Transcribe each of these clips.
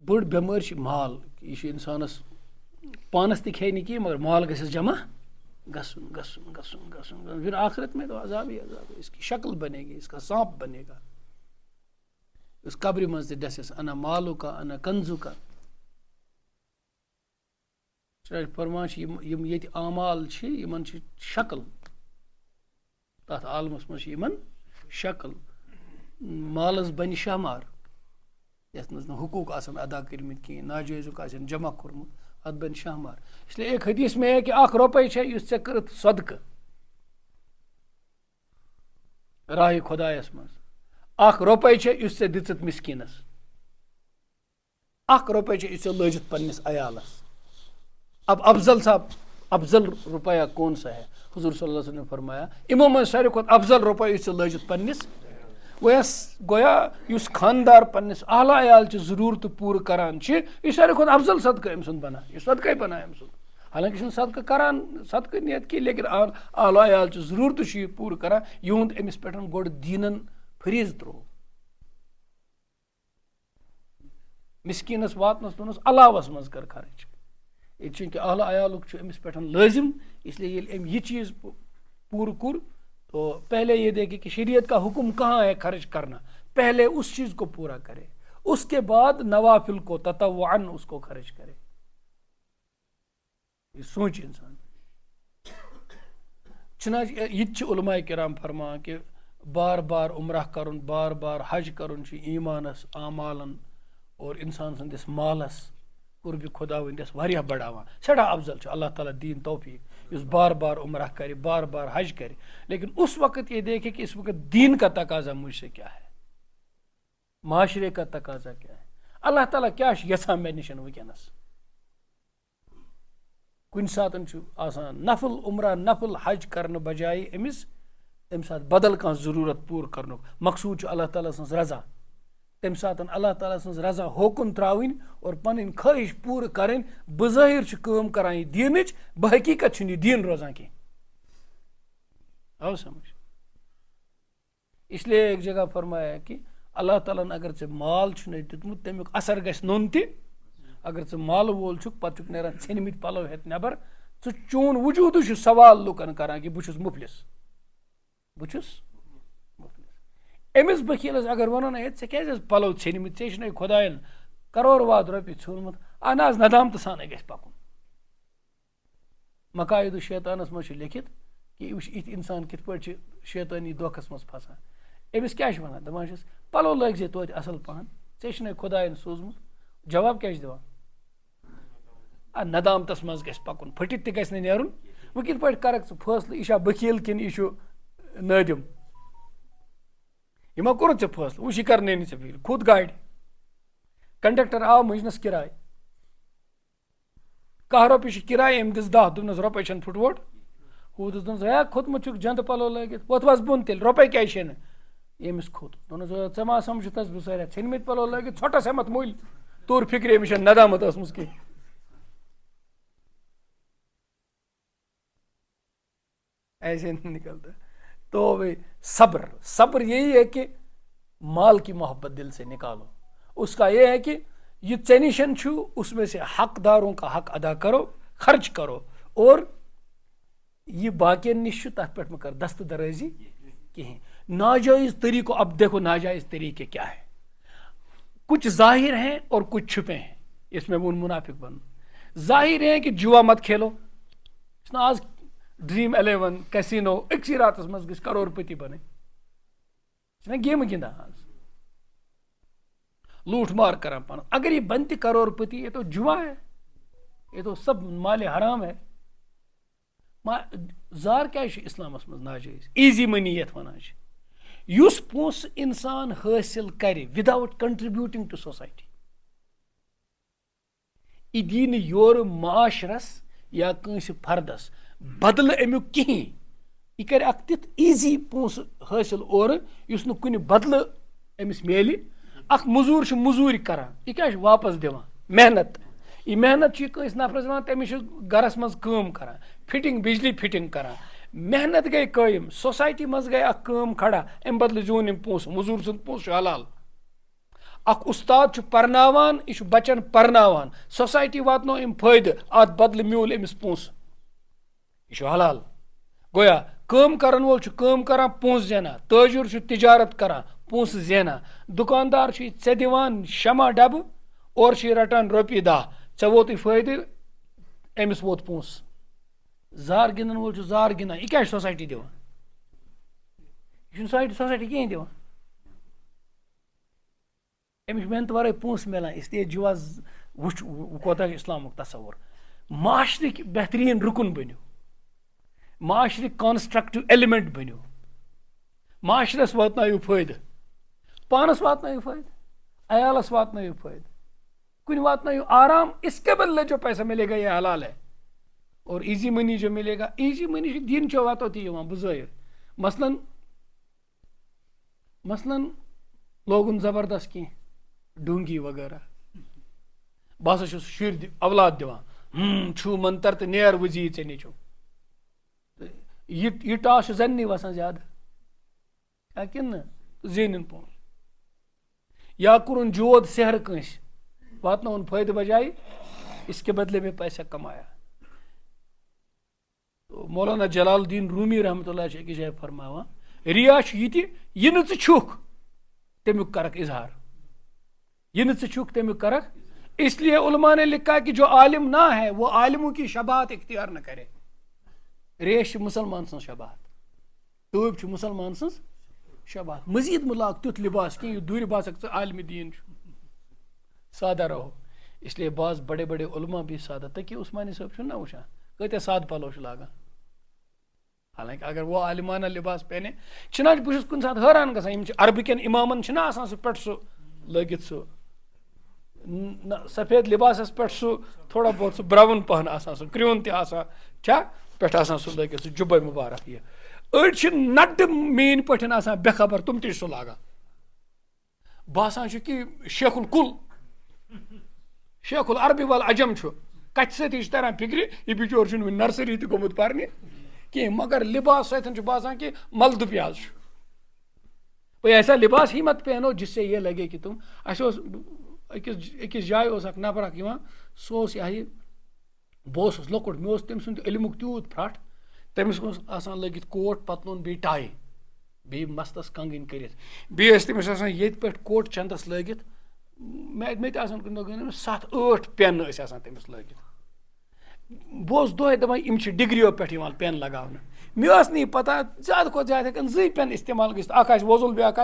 बड़ बेमार माल यह इंसानस पानस तक खे नहीं मगर माल गस जमा गसन गसन गसन गसन फिर आखिरत में तो अजाब ही अजाब है। इसकी शक्ल बनेगी, इसका सांप बनेगा, उस कब्र मज दस अना मालू का अना कंजू का फरमान ये आमाल यमन शक्ल तथ आलमस मज यमन शक्ल मालस बन शमार यस मज हुकूक आसन अदा कर्मित कहीं नाजायजुक आसन जमा कोर्मुत अत बन शहमार। इसलिए एक हदीस में है कि अख रुपये े कर सदक राह खुदायस मज अख रुपये दित मिस्किनस अख रुपये लजित पन्निस अयालस। अब अफजल रुपया कौन सा है? हुजूर सल्लल्लाहु अलैहि वसल्लम ने फरमाया इमो में सारे खुद अफजल रुपये लजित पन्निस गोया युस खानदार पन्निस आला अयाल जरूरत पूर करान यह सारे खुद अफजल सदका अम सुन बना यह सदका बना अम सुन। हालांकि सदका करान सदका नियत की लेकिन आला अयाल जरूरत पूर करान युंद अमिस पे गोड़ दीनन फरीज त्रो मिस्किनस वातनस दोनस अलावस मज कर खर्च ये चूंकि आला अयालुक अमिस पे लाजिम। इसलिए ये चीज़ पूर कुर तो पहले ये देखे कि शरीयत का हुक्म कहाँ है खर्च करना, पहले उस चीज़ को पूरा करे, उसके बाद नवाफिल को ततव्वुअन उसको खर्च करे। ये सोच इंसान चुना ये उलमाए किराम फरमा कि बार बार उम्रह करुन बार बार हज करुन ईमानस आमालन और इंसान संदिस मालस कुर्ब खुदा वंदिस वारिया बढ़ावा सड़ा अफजल अल्लाह ताला दीन तौफीक इस बार बार उम्रह करे बार बार हज करे। लेकिन उस वक्त ये देखे कि इस वक्त दीन का तकाजा मुझसे क्या है, माशरे का तकाजा क्या है, अल्लाह ताला क्या यसा मे निशन वनस कुन सात आसान नफल उम्रा नफल हज करने बजाय अमिस तम सात बदल कह जरूरत पूर कर मकसूद अल्लाह ताला सज रजा तम सात अल्लाह ताला सज रजा होकुन त्रावन और पन ख्वाहिश पूर करें बज़ाहिर काम करान दीन बहकीकत दीन रोजान कह आओ समझ। इसलिए एक जगह फरमाया कि अल्लाह ताला अगर ऐ माल दितमुत तमिक असर गस नोन ति अगर ऐ माल वोल पे नान षनमित पलो हेत नबर चून वजूद सवाल लुकन करान कि बहुत मुफलिस अमिस बकीलस अगर वन ऐ क्या पलो षनमित ऐ खुदायन करोड़ वाद रोपये छोड़मुत ना नदामत सान गस पकुन। मकायद शैतानस मज लिखित कि इत इंसान कित पे शैतानी धोखस मज फसान अमिस क्या वन दपान पलो लग जे तोत असल पहन ऐ खुदायन सोजमुत जवाब क्या दिवान नदामतस मज गस पकुन फटित तस नेरुन वो कित पे कर फैसल यह बकील किन यह नादिम यह कोर फैसल वो कर फिर खुद गाड़ कंडक्टर आव मुजनस किराय कह रुपये किराय अम दिस 10 दोपनस रुपये फुटवोट हू दिस दोपन खुद मुझ जंद पलो लगित वोत वस बोन तेल रुपये क्या यमिस खुद दोपनस ऐ मा समझ तस बसार षनमित पलो लगित छोटस हेमत मूल तोर फिक्र अमिस नदामत ٲसमٕژ कहीं ऐसे नहीं निकलता। तो भाई सब्र यही है कि माल की मोहब्बत दिल से निकालो। उसका यह है कि ये चैनिशन छू उसमें से हकदारों का हक अदा करो खर्च करो और ये बाकी निश तथ पे मकर दस्त दराजी कहीं नाजायज तरीको। अब देखो नाजायज तरीके क्या है, कुछ जाहिर हैं और कुछ छुपे हैं। इसमें वो मुनाफिक बन जाहिर है कि जुआ मत खेलो आज ड्रीम 11 कैसीनो एक रात मज गस करोड़पति बने गेम गिंदा आज लूट मार कर पन अगर ये बनती करोड़पति ये तो जुआ है, ये तो सब माले हराम है। जार क्या इस्लाम मज नाजायज ईजी मनी ये वन युस पोस इंसान हासिल करे विदाउट कंट्रीब्यूटिंग टू सोसाइटी यह दी योर माशरस या कंस फर्दस बदल अमुक कहीं यह कर तिथ ईजी पोस हासिल और कुन बदल अमिस मेल अख मजूर मजूरी करान यह क्या वापस दिवान मेहनत यह मेहनत कंस नफरस दिवान तमिस गरस मज काम करान फिटिंग बिजली फिटिंग करान मेहनत गई कायम सोसाइटी मज गई अख काम खड़ा अम बदल जोन पोस मजूर सुन पोस हलाल। अख उस्ताद पर्नावान यह बच्चन पर्नावान सोसाइटी वातनो अम फायदे अत बदले म्यूल अमिस पोंस यह हलाल गोया काम करन वोल काम करान पोंस जेना ताजुर तिजारत करान पोंस जेना दुकानदार ऐ दिवान शमा डब और रटान रोपी 10 ऐ वोत फायदे अमिस वोत पोंस जार गिंदन वोल जार गिंदान यह क्या सोसाइटी दिवान यह सोसाइटी कहें दिवान अमिश मेहनत वारे पोंस मिलान इसलिए जुआ वुच कोता इस्लामुक तसव्वुर माशरिक बेहतरीन रुकन बनो माशरिक कॉन्स्ट्रक्टिव एलिमेंट बनो माशरस वातनायु फायदे पानस वातनायु फायदे अयालस वातनायु फायदे कुन वातनायु आराम इसके बदले जो पैसा मिलेगा ये हलाल है और इजी मनी जो मिलेगा इजी मनी दिन चो वातो थी बुज़ाहिर मसलन लोगुन जबरदस्त की डूंगी वगैरह बह शुर औलाद दिवान छू मंतर तो नेर वजी ऐ नीचो यह टास जन नहीं वसान ज्यादा कि जेन पोन या कुरन जोद सेहर कंस वातन फायदे बजाय इसके बदले में पैसा कमाया तो मौलाना जलालुद्दीन रूमी रहमतुल्लाह अलैह की जाय फरमावा रिया यह न छुख तमुक करक इजहार यह न छुख तमुक करक इसलिए उलमा ने लिखा कि जो आलिम ना है वो आलिमों की शबात इख्तियार न करे रेश मुसलमान सं शबात तूब मुसलमान सं शबात मजीद मुलाक तुत लिबास कि दूर बासक आलिम दीन सादा रहो इसलिए बाज बड़े बड़े उलमा भी सादा तकि उस्मानी साहब ना वुचान कत साद पलो लागान हालांकि अगर वो आलिमाना लिबास पहने छना बहुत कुन साथ हैरान गसान अरबिकन इमामन सह पे लगित सफेद लिबास पे थोड़ा बहुत ब्राउन पहन सह क्रियोन क्या पे लगित जुब्बे मुबारक ये अड़ नट मेन पे बेखबर तुम ती लागान बसान कि शेखुल अरबी वाल अजम कत सती तरह फिक्र यह बिचोर नर्सरी तो गोमुत पर्ने कहीं मगर लिबास सतन बसान कि मलदुप्याज भाई ऐसा लिबास ही मत पहनो जिससे ये लगे कि तुम अकिस जाय नफर सह यह बह लकुट मे तम सुंद इल्मुक त्यूत फ्रट तमिस लगित कोट पतलून बी टाई बी मस्तस कंगन कर तमिस ये पे कोट चंदस लगित मे 7-8 पेन तमिस लगित बह दोहे दपान डिग्रियों पे पेन लगाने मे नहीं पता ज्यादा खुद ज्यादा हेकन 2 पेन इस्तेमाल गि वोजुल ब्याक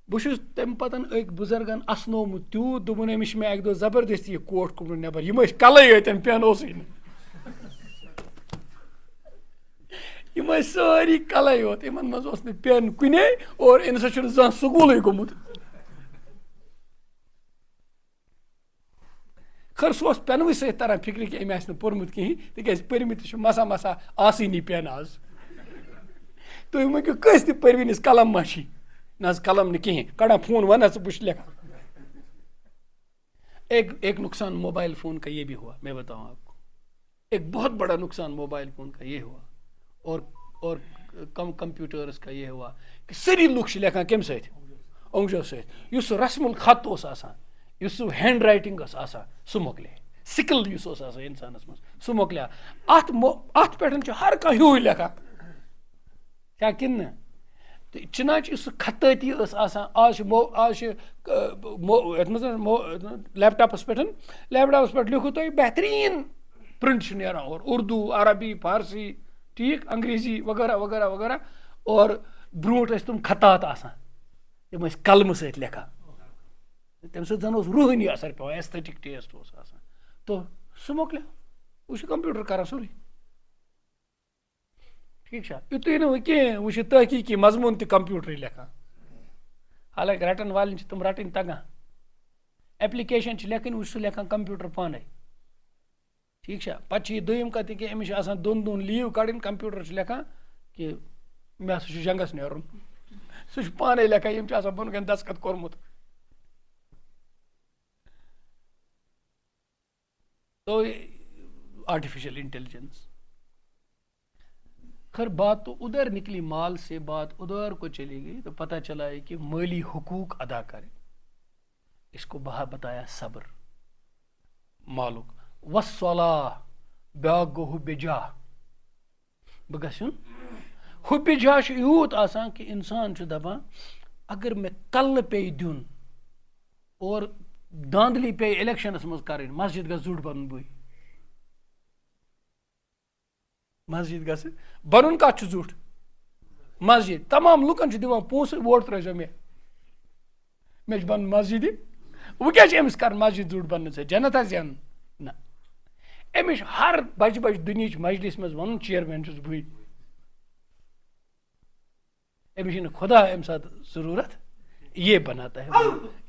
बहुत तम पतन अक बुजुर्गन असनोमुत त्यूत दोपन अमिश मे अक दो जबरदस्त यह कोट कुमन नबर यम कल यतन पेन यम सारी कल योत इन मज पेन कुने और इन जहां स्कूल गोमुत खर सह पेनवे सत तरह फिक्र कि अम पोर्मुत कहीं तिक पर्मित मसा मसा आसनी पेन आज तुम वो कस पर्विनिस कलम मा न कलम न कहीं कड़ा फोन वन बुश लिखा एक नुकसान मोबाइल फोन का ये भी हुआ मैं बताऊं आपको एक बहुत बड़ा नुकसान मोबाइल फोन का ये हुआ और कम कंप्यूटर्स का ये हुआ कि सारी लुक लिखान कम संगजो सस रस्मुल खत हैंड राइटिंग सह मोकले सिकल इंसानस मज सह मोकलिया अत पे हर कह ह्यू लिखा क्या किन तो चुनाच खतती आज लैपटॉपस पे लिखो तुम बेहतरीन प्रिंट ना और उर्दू अरबी फारसी ठीक अंग्रेजी वगैरह वगैरह वगैरह और ब्रोट तुम खतात तम कलम सत लिखा तम जन रूहानी असर पे एस्थेटिक टेस्ट तो सह मोकलिया वह कंप्यूटर कर सोरी ठीक युतु ना कह वह तहकीकी मजमून तक कंप्यूटर लिखान हालांकि रटन वाल तुम रटन तगान एप्लिकेशन लेखन वह लिखान कंप्यूटर पान ठीक पे दुम कत कि अमिस दोन लीव कड़न कंप्यूटर लिखान कि मे हसा जंगस नेरुन सह पाने लिखान यम बोन कन दस्खत कोरमुत तो आर्टिफिशियल इंटेलिजेंस खैर बात तो उधर निकली, माल से बात उधर को चली गई, तो पता चला है कि माली हुकूक अदा करे, इसको बाहर बताया सब्र मालूक वस्सलाह, ब्याक गो हुबिजा, हुबिजा यूत आसान कि इंसान दपान अगर मे कल पे दिन और दांदली पे इलेक्शनस मज कर, मस्जिद ग जुड़ बन बुई, मस्जिद ग बन कत जुट मस्जिद, तमाम लुकन दिवान पोस वोट त्रो मे बन मस्जिद, वो क्या अमिस कर मस्जिद जुड़ बन से जन्नत जन ना, अमिस हर बज बज दुनिया मजलिस मज वन चेयरमैन बुई, अमिस खुदा अम साथ जरूरत, ये बनाता है,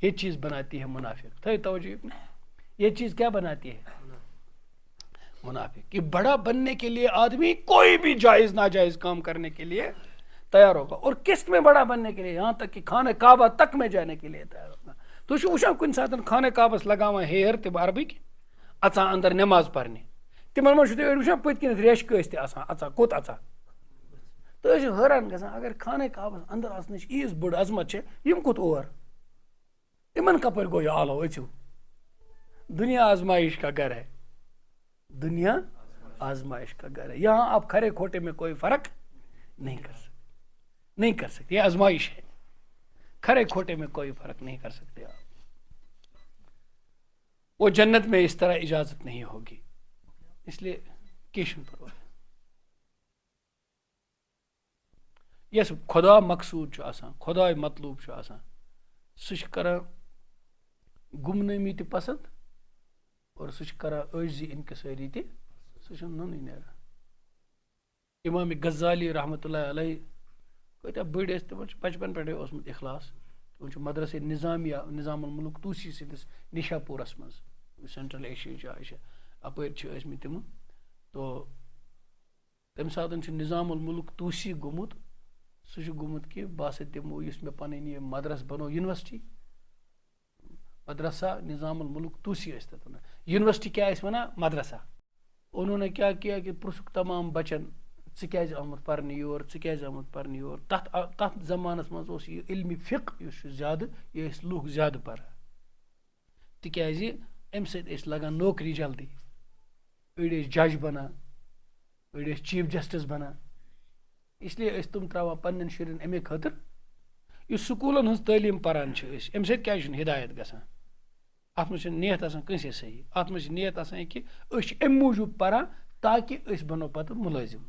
ये चीज बनाती है मुनाफिक। थे तवज्जो, ये चीज क्या बनाती है मुनाफिक, कि बड़ा बनने के लिए आदमी कोई भी जायज नाजायज काम करने के लिए तैयार होगा, और किस्त में बड़ा बनने के लिए, यहाँ तक कि खाने काबा तक में जाने के लिए तैयार होगा। तो वो कुछ साथ खाने काबस लगावा हेर तब अरबिक अचा अंदर नमाज पढ़ने, तिमन मज वो पत किन रेश कस अचा कोत अचा, तो हैरान ग अगर खाने काबस अंदर अचन ईज बड़ अजमत यम कुत और इन कपर गो यह आलो अचो, दुनिया आजमाइश का घर है, दुनिया आजमाइश का घर है, यहाँ आप खरे खोटे में कोई फर्क नहीं कर सकते, नहीं कर सकते, ये आजमाइश है, खरे खोटे में कोई फर्क नहीं कर सकते आप। वो जन्नत में इस तरह इजाजत नहीं होगी, इसलिए केशन पर यस खुदा मकसूद खुदा मतलूब सह कर गुमनामी पसंद और सह कर आजी इनकसारी सह नन नेरा। इमाम गज़ाली रहमतुल्लाह अलैह कत्या बड़ तम बचपन पे ओसमुत इखलास, तम मदरसे निज़ामिया निज़ामुल मुल्क तूसी सिंदिस निशापुरस मज, सेंट्रल एशिया जाए अपर तम, तो तम सात निज़ामुल मुल्क तूसी गोमुत, सह गोमुत कि बह दिमो मे पन ये मदरस बनो यूनिवर्सिटी, मदरसा निज़ामुल मुल्क तूसी वन, यूनिवर्सिटी क्या वन मदरसा। उन्होंने क्या किया कि पुरुष तमाम बचन क्या आमुत पर्ने योर, क्या आमुत पर्ने योर, तथ जमानस मज इल्मी फिक्र ज्यादा, ये लूख ज्यादा पर, तिक्याज अम सत लगान नौकरी जल्दी, अड़ जज बनान, अड़ चीफ जस्टिस बनान, इसलिए तुम त्रावान पन्न शुरन अमे खतर स्कूलन हज तालीम परान अम सत क्या हिदायत गसान, अत मज नियत कंसे सही, अत मज नियत कि अम मूजूब परान ताकि बनो पत मुलाजिम,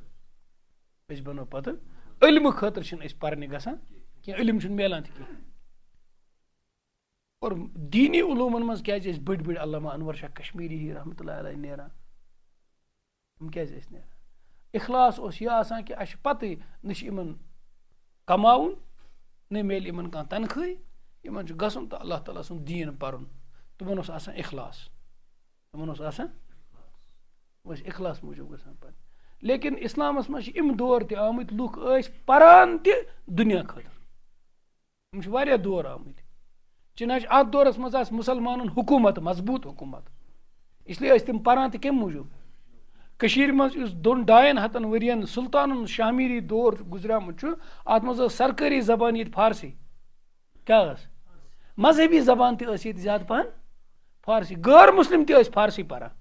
बनो पत इल्म खतर परने गसान कि इल्म मिलान कह, और दीनी उलूमन मज क्या बड़ बड़ अल्लामा अनवर शाह कश्मीरी रहमतुल्लाह अलैह नेरान, हम क्या नेरान, इखलास यह कि अस पत इन कमाउन न मिल इन कह तनख्वाही, इन गसन तो अल्लाह ताला सुन दीन पर्न, तुमन इखलास, तुमन इखलास मूजूब गसान पर। लेकिन इस्लामस मज दौर त आमत लुक परान त दुनिया खतर, वारिया दौर आमत, चिना अत दौरस मज मुसलमान हुकूमत मजबूत हुकूमत, इसलिए तम परान त कम मूजूब, कशीर मज 2-2.5 हतन वरियन सुल्तान शामीरी दौर गुजरामुत, अत मज सरकारी जबान ये फारसी, क्या मजहबी जबान त ज्यादा पहन फारसी, गैर मुस्लिम त फारसी परान,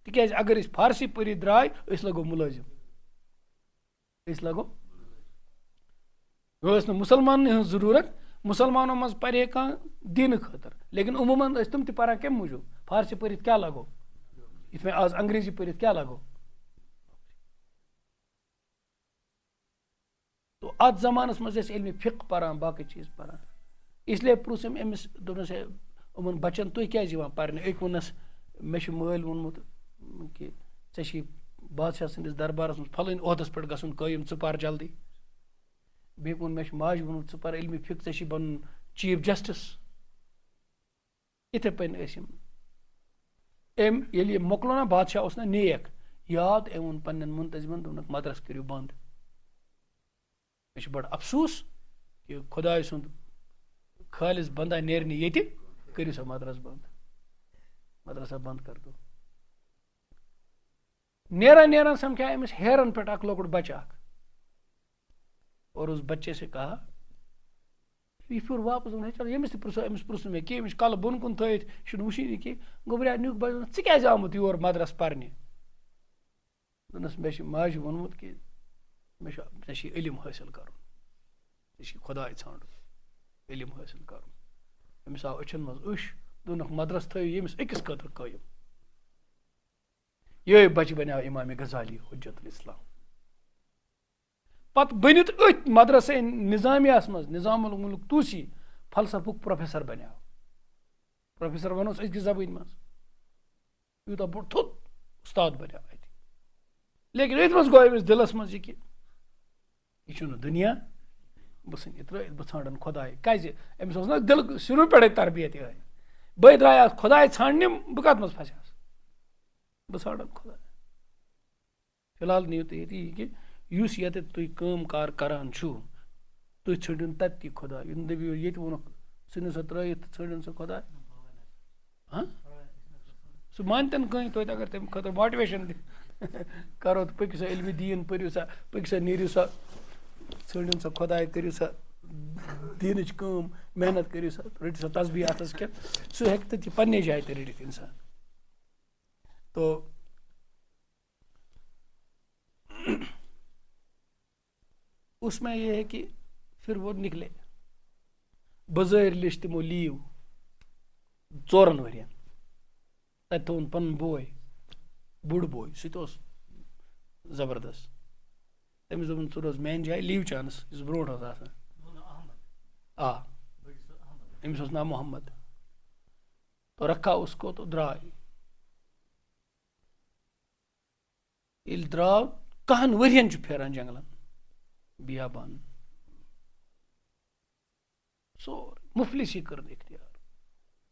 तिक्याज अगर फारसी परि द्राय लगो मुलाजिम, लगो न मुसलमान हज जरूरत, मुसलमानों मज परे कह दिन खतर, लेकिन उमूमन तुम त परान कम मूजूब, फारसी पढ़ क्या लगो, इसमें आज अंग्रेजी पढ़ क्या लगो, तो अत जमानस मज इल्म फिक परान बाकी चीज परान, इसलिए प्रूसम अमिस दोनस उमन बचन तुम क्या पढ़ने, एक वनस मे माल वोनमुत कि ऐ बादशाह सदिस दरबारस मज फलन ओहदस पे गसन कायम च पर जल्दी, बे वोन मे माज वोनमुत च पर इल्म फिक ऐ बन चीफ जस्टिस, इथे पे ये मोकलो ना बादशाह उस ना नेक याद अम वोन पन्न मुंतजिमन दोनक मदरस करो बंद, मे बड़ अफसोस कि खुदा सुंद खालिस बंदा नेरने ये करो सा मदरस बंद, मदरसा बंद कर दो। नेरान नेरान समझा अमिस हेरन पे लकुट बच्चा और उस बच्चे से कहा, यह फिर वापस चलो यमिस पुरुष मे कह कल बोन कुन थी वुशनी कह गोबरिया नुक बच क्या आमुत योर मदरस पर्ने दोनस मे माज वोनमुत कि मे इल्म हासिल कर खुदा ान इल्म हासिल कर अमिस आव अचन मज उश दोनक मदरस थो यमिस अकिस खतर कायम ये बच बनो इमाम गजाली हुज्जतुल इस्लाम पत बनित अथ मदरसे निजामिया मज निजामुल मुल्क तूसी फलसफुक प्रोफेसर बनो प्रोफेसर वनोस अजकि जबान मज यूता बोड़ थोद उस्ताद बनो अत लेकिन अथ मज गो अमिस दिलस मज कि यह दुनिया बह सन त्रित बह ान खुदाय क्या अमिस ना दिल शुरू पे तरबियत ये बह द्राया खुदाय ाने बह कत मज फसास बह ान खुदा फिलहाल नीव तुम ये कि युस ये तुम काम कार करान तुम षड़न तत्ती खुदा दपो ये वोन सन सो त्रत षड़न सो खुदा सह मानतन कहीं तो अगर तम खतर मोटिवेशन करो तो पकि सा इल्म दीन पो सा पकि सा नीरू सा षड़न सा खुदा करू सा दीनच काम मेहनत करू सा रट सा तस्बीह अथस क्या सह हेक तथि पन्ने जाए तो रटित इंसान तो उसमें यह है कि फिर वो निकले बज़ाहिर लिश तमो लीव 4 वरियन तत थोन पन बोय बुड़ बोय सह जबरदस्त तमिस दोपन च रोज मेन जाए लीव चांस इस ब्रोट आ अमिस नाम मोहम्मद तो रखा उसको तो द्राय ये द्राव कहन वरियन फेरान जंगलन बियाबान सोर मुफलिसी कर इख्तियार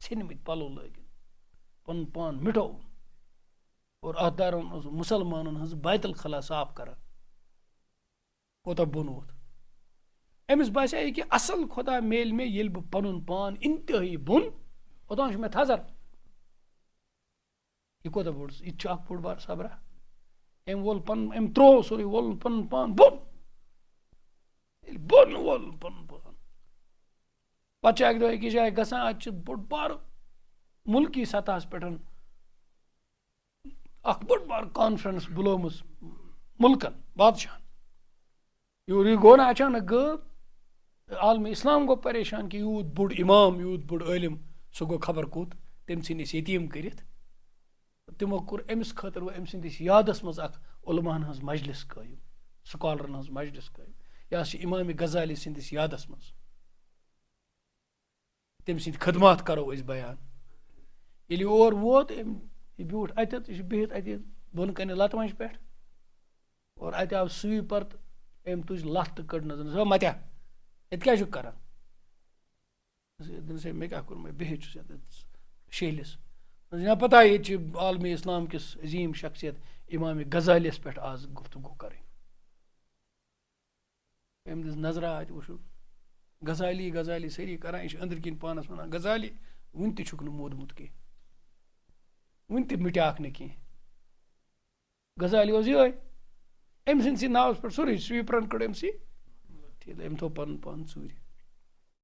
छिनमित पलो लगिन पन पान मिटो और अहदारन मुसलमानन हज बैतुल खला साफ कर कोता बोन वोत अमिस बासे कि असल खुदा मेल में ये बह पनुन पान इंतहाई बोन ओतान मे थजर यह कोता बोड़ यह बोड़ बार सबरा अम वोल पन अम त्रो सोरी वोल पन पान बोन बोन वोल पन पान पे अक दह जाए गसान बोड़ बार मुल्की सतह पे बोड़ बार कॉन्फ्रेंस बुलोम मुल्कन बादशाह यह गो ना अचानक गब आलम इस्लाम गो परेशान कि यूत बोड़ इमाम यूत बोड़ इलम सह गो खबर कूत तम स यतीम कर तमो कोर अमिस खतर वो अम सस यादस मज उलमान हज मजलिस कायम स्कॉलरन हज मजलिस कायम यह इमाम गजाली सदिस यादस मज तम सद खदमात करो बयान ये और वोत ब्यूठ अत बिहित अत बोन कन लतवंज पे और अत आव स्वीपर अम तुज लत तो कड़ नजर मत्या ये क्या कर मे क्या कोर बिहित शेलिस ना पता ये आलमी इस्लाम किस अजीम शख्सियत इमाम गजालियस पे आज गुफ्तगू करें अम दिस नजरा अत वो गजाली गजाली सारी करान यह अंदर किन पानस वन गजाली वन तुक मोदमुत कह वन मिटाक न कह गजाली ये अम सद नावस पे सोरी स्वीपरन कड़ अम थो पन पान चूर